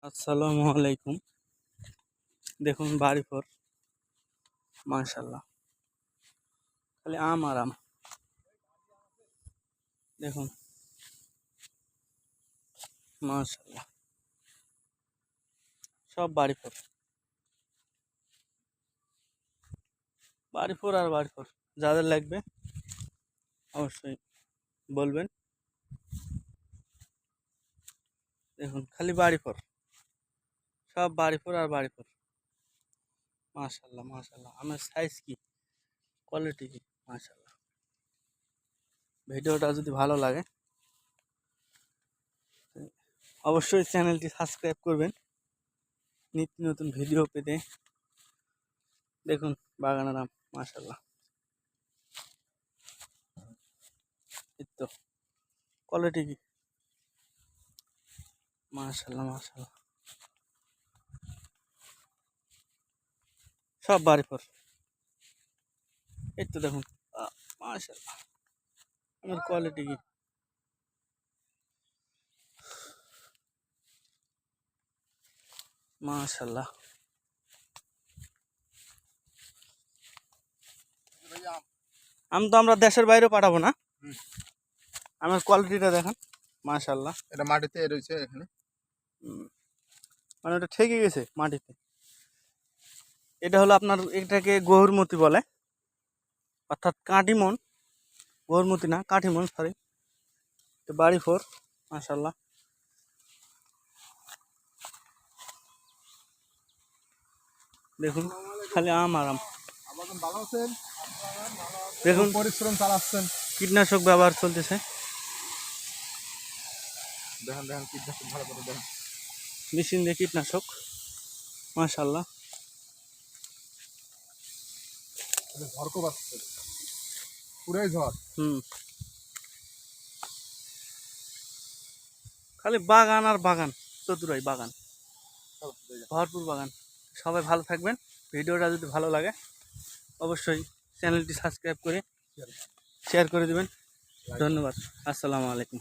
আসসালামু আলাইকুম। দেখুন বাড়ি ফোর, মাশাল্লাহ, খালি আম আর আম। দেখুন মাশাল্লাহ, সব বাড়ি ফোর, বাড়ি ফোর আর বাড়ি ফোর। যাদের লাগবে অবশ্যই বলবেন। দেখুন খালি বাড়ি ফোর, সব বাড়ি ফোর আর বাড়ি ফোর। মাশাল্লাহ মাশাল্লাহ, আমার সাইজ কি, কোয়ালিটি কি, মাশাল্লাহ। ভিডিওটা যদি ভালো লাগে অবশ্যই চ্যানেলটি সাবস্ক্রাইব করবেন নিত্য নতুন ভিডিও পেতে। দেখুন বাগানের আম, মাশাল্লাহ, এই তো কোয়ালিটি কি, মাশাল্লাহ মাশাল্লাহ, সব বাড়ি ফোর। এই তো দেখুন মাশাল্লাহ, আমার কোয়ালিটি কি, মাশাল্লাহ। আম তো আমরা দেশের বাইরেও পাঠাবো না। আমার কোয়ালিটিটা দেখেন, মাশাল্লাহ। এটা মাটিতে রয়েছে এখানে, মানে ওটা ঠেকে গেছে মাটিতে। এটা হলো আপনার, এটাকে গহুরমতি বলে, অর্থাৎ কাটিমন। গহুরমতি না, কাঠিমন, সরি। বাড়ি ফোর, মাশাল্লাহ। দেখুন খালি আম আর আম। ভালো আছেন? দেখুন পরিশ্রম চালাচ্ছেন, কীটনাশক ব্যবহার চলতেছে। দেখেন দেখেন কীটনাশক ভালো করে দেখেন, মেশিন দিয়ে কীটনাশক, মাশাল্লাহ। ঝড় খুব আসছে, পুরাই ঝড়। খালি বাগান আর বাগান, চতুরাই বাগান, ভরপুর বাগান। সবাই ভালো থাকবেন। ভিডিওটা যদি ভালো লাগে অবশ্যই চ্যানেলটি সাবস্ক্রাইব করে শেয়ার করে দিবেন। ধন্যবাদ। আসসালামু আলাইকুম।